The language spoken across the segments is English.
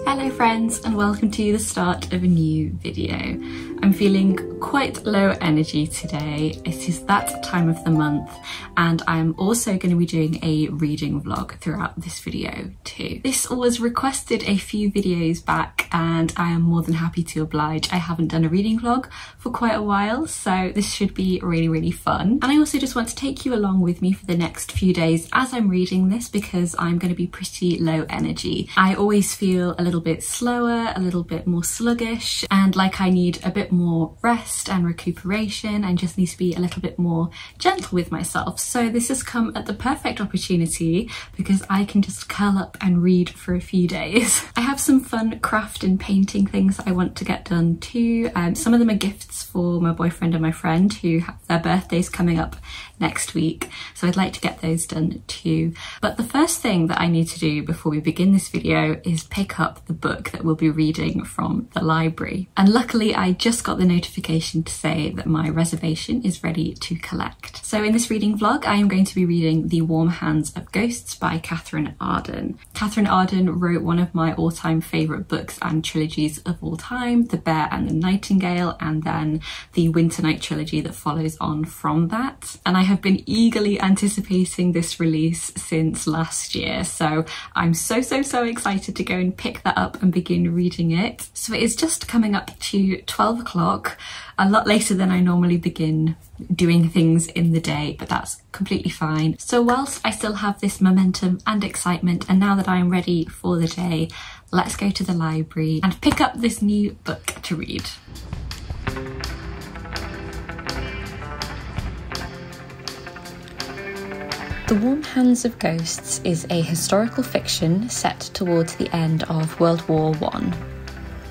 Hello friends, and welcome to the start of a new video. I'm feeling quite low energy today. It is that time of the month, and I'm also going to be doing a reading vlog throughout this video too. This was requested a few videos back and I am more than happy to oblige. I haven't done a reading vlog for quite a while, so this should be really fun. And I also just want to take you along with me for the next few days as I'm reading this, because I'm going to be pretty low energy. I always feel a little bit slower, a little bit more sluggish, and like I need a bit more rest and recuperation and just need to be a little bit more gentle with myself. So this has come at the perfect opportunity because I can just curl up and read for a few days. I have some fun craft and painting things I want to get done too. Some of them are gifts for my boyfriend and my friend who have their birthdays coming up next week, so I'd like to get those done too. But the first thing that I need to do before we begin this video is pick up the book that we'll be reading from the library. And luckily I just got the notification to say that my reservation is ready to collect. So in this reading vlog I am going to be reading The Warm Hands of Ghosts by Katherine Arden. Katherine Arden wrote one of my all-time favourite books and trilogies of all time, The Bear and the Nightingale, and then the Winter Night trilogy that follows on from that. And I have been eagerly anticipating this release since last year, so I'm so excited to go and pick that up and begin reading it. So it is just coming up to 12 o'clock, a lot later than I normally begin doing things in the day, but that's completely fine. So whilst I still have this momentum and excitement, and now that I am ready for the day, let's go to the library and pick up this new book to read. The Warm Hands of Ghosts is a historical fiction set towards the end of World War I.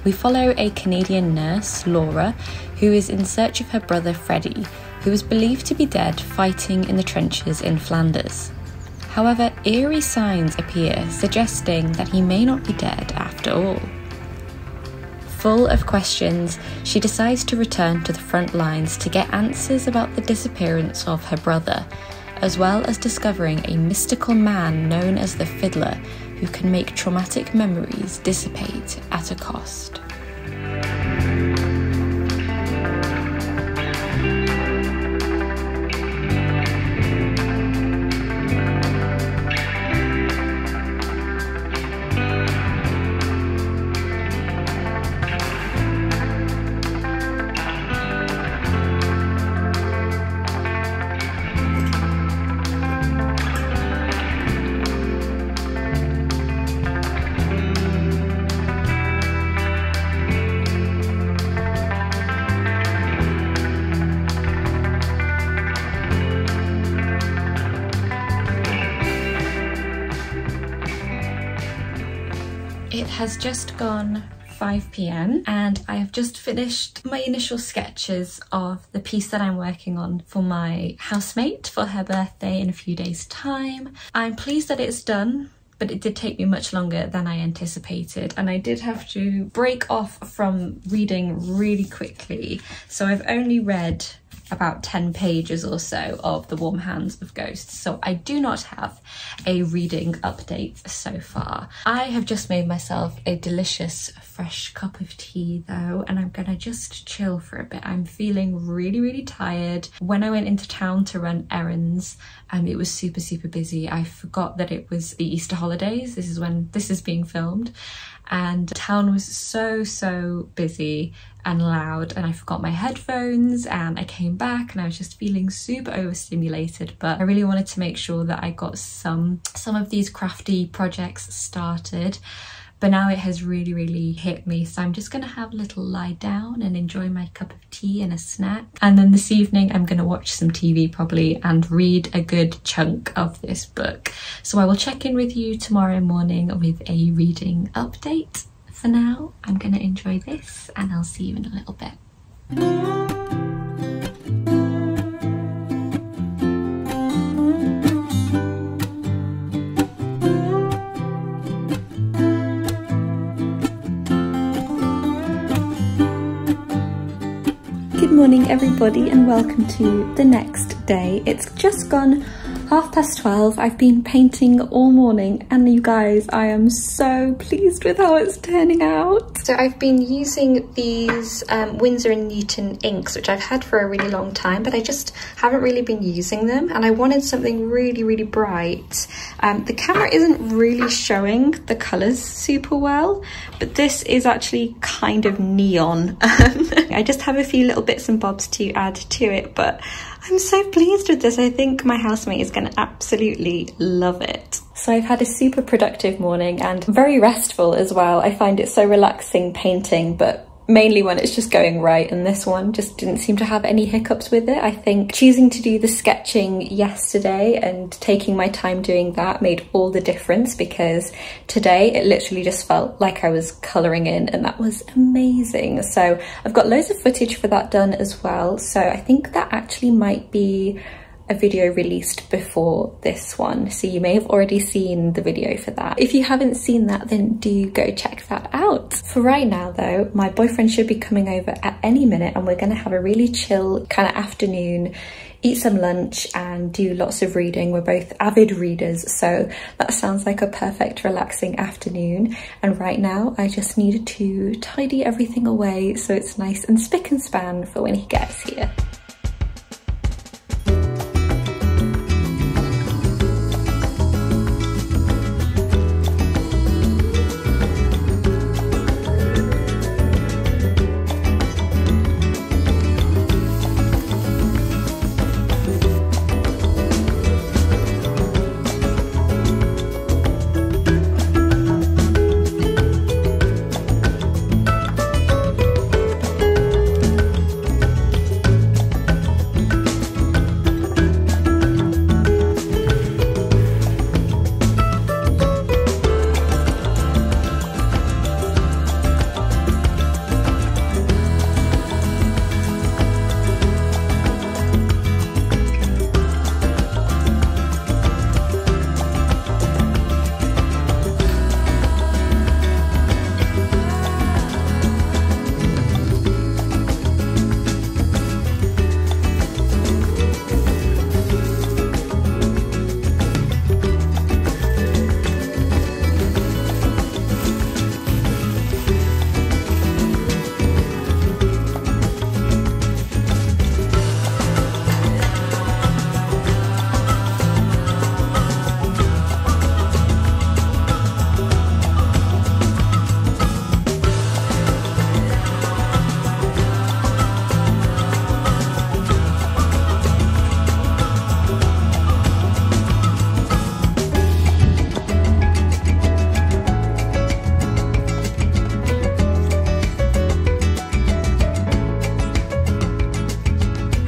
We follow a Canadian nurse, Laura, who is in search of her brother Freddie, who is believed to be dead fighting in the trenches in Flanders. However, eerie signs appear suggesting that he may not be dead after all. Full of questions, she decides to return to the front lines to get answers about the disappearance of her brother, as well as discovering a mystical man known as the Fiddler who can make traumatic memories dissipate at a cost. It has just gone 5 p.m. and I have just finished my initial sketches of the piece that I'm working on for my housemate for her birthday in a few days' time. I'm pleased that it's done, but it did take me much longer than I anticipated, and I did have to break off from reading really quickly. So I've only read about 10 pages or so of The Warm Hands of Ghosts, so I do not have a reading update so far. I have just made myself a delicious fresh cup of tea though, and I'm gonna just chill for a bit. I'm feeling really tired. When I went into town to run errands, it was super busy. I forgot that it was the Easter holidays. This is when this is being filmed, and town was so busy and loud, and I forgot my headphones, and I came back and I was just feeling super overstimulated. But I really wanted to make sure that I got some of these crafty projects started. But now it has really hit me, so I'm just gonna have a little lie down and enjoy my cup of tea and a snack. And then this evening I'm gonna watch some TV probably and read a good chunk of this book. So I will check in with you tomorrow morning with a reading update. For now, I'm gonna enjoy this and I'll see you in a little bit. Good morning everybody, and welcome to the next day. It's just gone 12:30. I've been painting all morning and you guys, I am so pleased with how it's turning out. So I've been using these Winsor & Newton inks, which I've had for a really long time, but I just haven't really been using them, and I wanted something really bright. The camera isn't really showing the colours super well, but this is actually kind of neon. I just have a few little bits and bobs to add to it, but I'm so pleased with this. I think my housemate is going to absolutely love it. So I've had a super productive morning and very restful as well. I find it so relaxing painting, but mainly when it's just going right, and this one just didn't seem to have any hiccups with it. I think choosing to do the sketching yesterday and taking my time doing that made all the difference, because today it literally just felt like I was colouring in, and that was amazing. So I've got loads of footage for that done as well, so I think that actually might be a video released before this one, so you may have already seen the video for that. If you haven't seen that, then do go check that out. For right now though, my boyfriend should be coming over at any minute, and we're gonna have a really chill kind of afternoon, eat some lunch and do lots of reading. We're both avid readers, so that sounds like a perfect relaxing afternoon. And right now I just need to tidy everything away so it's nice and spick and span for when he gets here.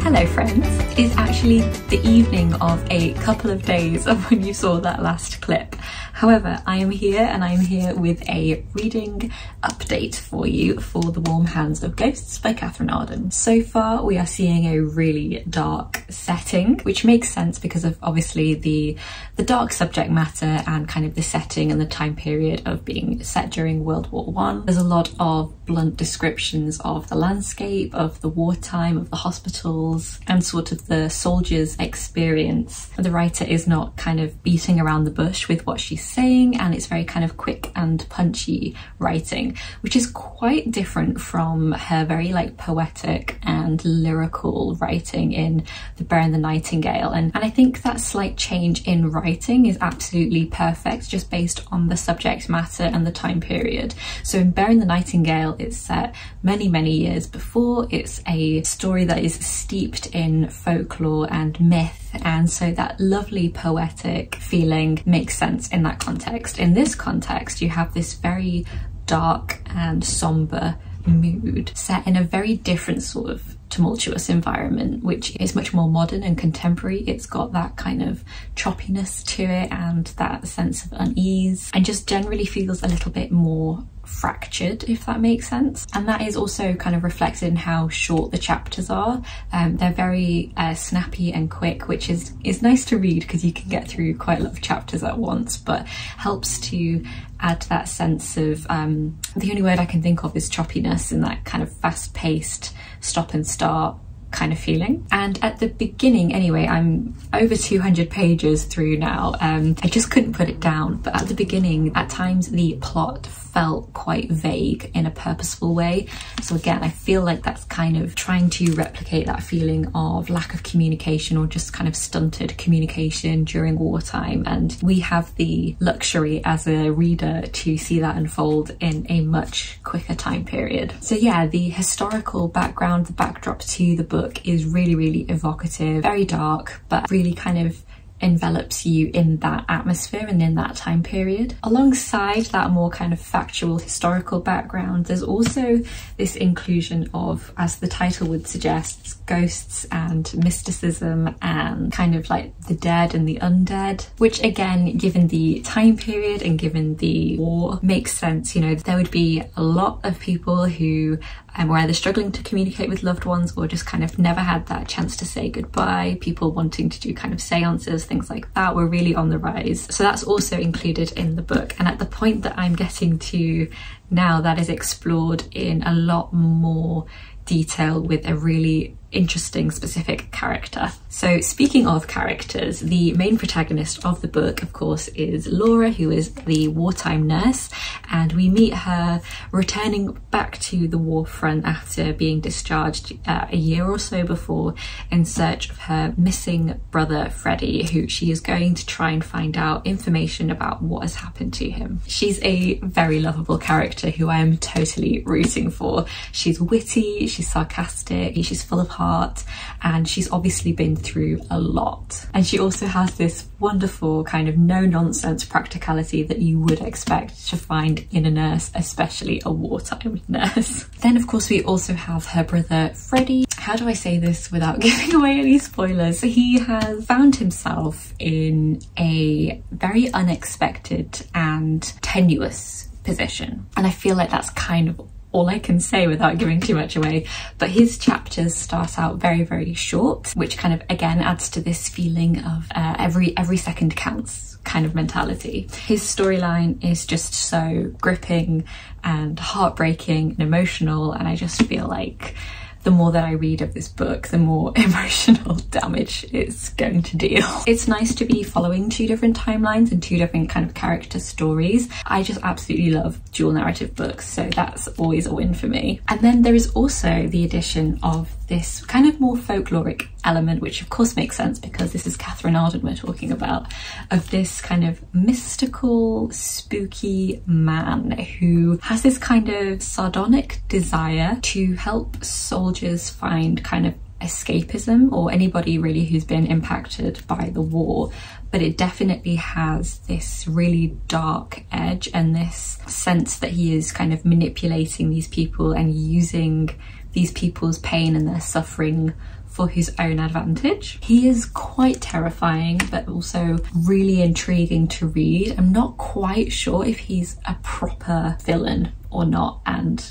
Hello friends, it's actually the evening of a couple of days of when you saw that last clip. However, I am here, and I am here with a reading update for you for The Warm Hands of Ghosts by Katherine Arden. So far we are seeing a really dark setting, which makes sense because of obviously the dark subject matter and kind of the setting and the time period of being set during World War I. There's a lot of blunt descriptions of the landscape, of the wartime, of the hospitals, and sort of the soldiers' experience. The writer is not kind of beating around the bush with what she's saying, and it's very kind of quick and punchy writing, which is quite different from her very like poetic and lyrical writing in The Bear and the Nightingale. And I think that slight change in writing is absolutely perfect, just based on the subject matter and the time period. So in Bear and the Nightingale, it's set many years before. It's a story that is steeped in folklore and myth, and so that lovely poetic feeling makes sense in that context. In this context, you have this very dark and somber mood set in a very different sort of tumultuous environment, which is much more modern and contemporary. It's got that kind of choppiness to it and that sense of unease, and just generally feels a little bit more fractured, if that makes sense. And that is also kind of reflected in how short the chapters are. They're very snappy and quick, which is nice to read because you can get through quite a lot of chapters at once, but helps to add that sense of the only word I can think of is choppiness, and that kind of fast-paced stop and start kind of feeling. And at the beginning anyway, I'm over 200 pages through now, I just couldn't put it down, but at the beginning at times the plot felt quite vague in a purposeful way. So again, I feel like that's kind of trying to replicate that feeling of lack of communication or just kind of stunted communication during wartime, and we have the luxury as a reader to see that unfold in a much quicker time period. So yeah, the historical background, the backdrop to the book is really, really evocative, very dark, but really kind of envelops you in that atmosphere and in that time period. Alongside that more kind of factual historical background, there's also this inclusion of, as the title would suggest, ghosts and mysticism and kind of like the dead and the undead, which again, given the time period and given the war, makes sense. You know, there would be a lot of people who were either struggling to communicate with loved ones or just kind of never had that chance to say goodbye. People wanting to do kind of seances, things like that were really on the rise. So that's also included in the book. And at the point that I'm getting to now, that is explored in a lot more detail with a really interesting specific character. So speaking of characters, the main protagonist of the book, of course, is Laura, who is the wartime nurse, and we meet her returning back to the war front after being discharged a year or so before, in search of her missing brother Freddie, who she is going to try and find out information about what has happened to him. She's a very lovable character who I am totally rooting for. She's witty, she's sarcastic, she's full of heart, and she's obviously been through a lot. And she also has this wonderful kind of no-nonsense practicality that you would expect to find in a nurse, especially a wartime nurse. Then of course we also have her brother Freddie. How do I say this without giving away any spoilers? He has found himself in a very unexpected and tenuous position, and I feel like that's kind of all I can say without giving too much away. But his chapters start out very, very short, which kind of again adds to this feeling of every second counts kind of mentality. His storyline is just so gripping and heartbreaking and emotional, and I just feel like the more that I read of this book, the more emotional damage it's going to deal. It's nice to be following two different timelines and two different kind of character stories. I just absolutely love dual narrative books, so that's always a win for me. And then there is also the addition of this kind of more folkloric element, which of course makes sense because this is Katherine Arden we're talking about, of this kind of mystical, spooky man who has this kind of sardonic desire to help soldiers find kind of escapism, or anybody really who's been impacted by the war. But it definitely has this really dark edge and this sense that he is kind of manipulating these people and using these people's pain and their suffering for his own advantage. He is quite terrifying, but also really intriguing to read. I'm not quite sure if he's a proper villain or not, and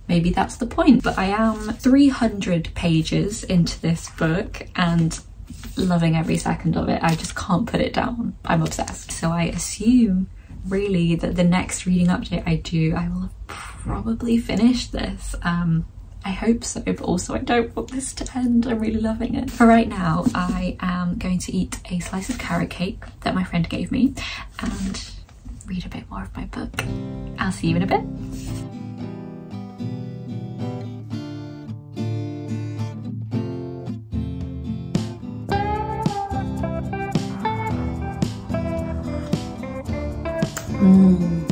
maybe that's the point. But I am 300 pages into this book and loving every second of it. I just can't put it down. I'm obsessed. So I assume really that the next reading update I do, I will have probably finished this. I hope so, but also I don't want this to end. I'm really loving it. For right now, I am going to eat a slice of carrot cake that my friend gave me and read a bit more of my book. I'll see you in a bit.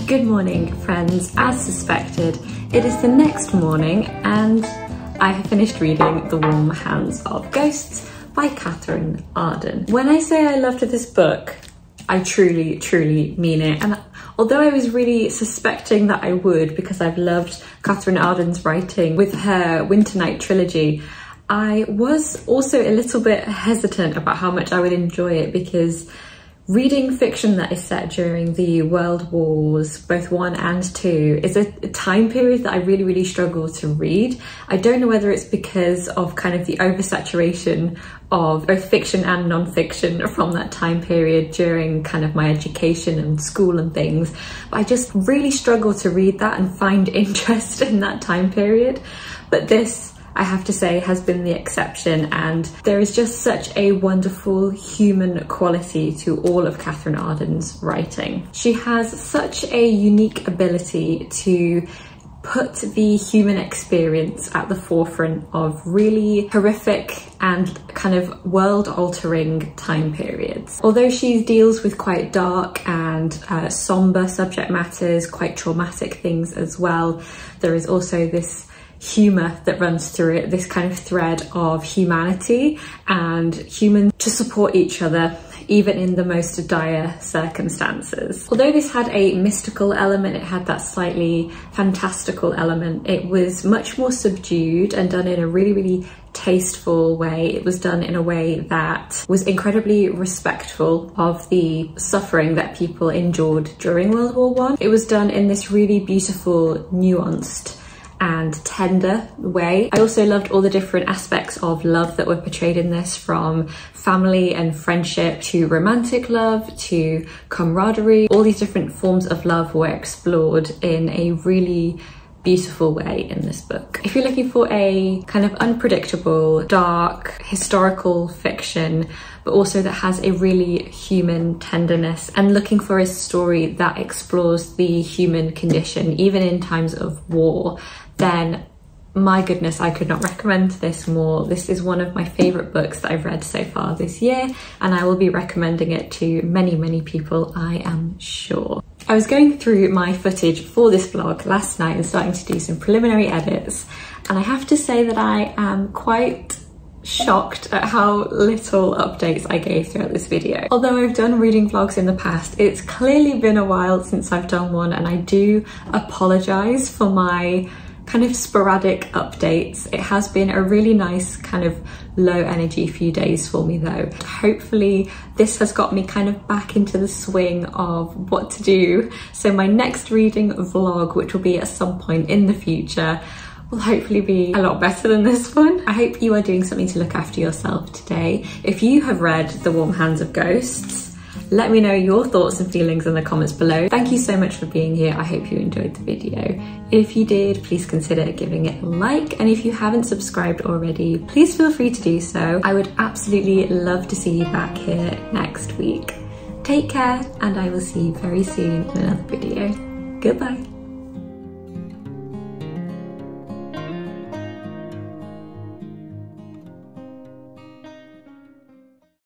Good morning, friends. As suspected, it is the next morning and I have finished reading The Warm Hands of Ghosts by Katherine Arden. When I say I loved this book, I truly, truly mean it. And although I was really suspecting that I would, because I've loved Katherine Arden's writing with her Winter Night trilogy, I was also a little bit hesitant about how much I would enjoy it, because reading fiction that is set during the World Wars, both 1 and 2, is a time period that I really, really struggle to read. I don't know whether it's because of kind of the oversaturation of both fiction and non-fiction from that time period during kind of my education and school and things, but I just really struggle to read that and find interest in that time period. But this I have to say, has been the exception, and there is just such a wonderful human quality to all of Katherine Arden's writing. She has such a unique ability to put the human experience at the forefront of really horrific and kind of world-altering time periods. Although she deals with quite dark and somber subject matters, quite traumatic things as well, there is also this humour that runs through it, this kind of thread of humanity and humans to support each other even in the most dire circumstances. Although this had a mystical element, it had that slightly fantastical element, it was much more subdued and done in a really tasteful way. It was done in a way that was incredibly respectful of the suffering that people endured during World War I. It was done in this really beautiful, nuanced and tender way. I also loved all the different aspects of love that were portrayed in this, from family and friendship to romantic love to camaraderie. All these different forms of love were explored in a really beautiful way in this book. If you're looking for a kind of unpredictable, dark, historical fiction, but also that has a really human tenderness, and looking for a story that explores the human condition, even in times of war, then my goodness, I could not recommend this more. This is one of my favourite books that I've read so far this year, and I will be recommending it to many people, I am sure. I was going through my footage for this vlog last night and starting to do some preliminary edits, and I have to say that I am quite shocked at how little updates I gave throughout this video. Although I've done reading vlogs in the past, it's clearly been a while since I've done one, and I do apologise for my kind of sporadic updates. It has been a really nice kind of low energy few days for me though. Hopefully this has got me kind of back into the swing of what to do. So my next reading vlog, which will be at some point in the future, will hopefully be a lot better than this one. I hope you are doing something to look after yourself today. If you have read The Warm Hands of Ghosts, let me know your thoughts and feelings in the comments below. Thank you so much for being here. I hope you enjoyed the video. If you did, please consider giving it a like. And if you haven't subscribed already, please feel free to do so. I would absolutely love to see you back here next week. Take care, and I will see you very soon in another video. Goodbye.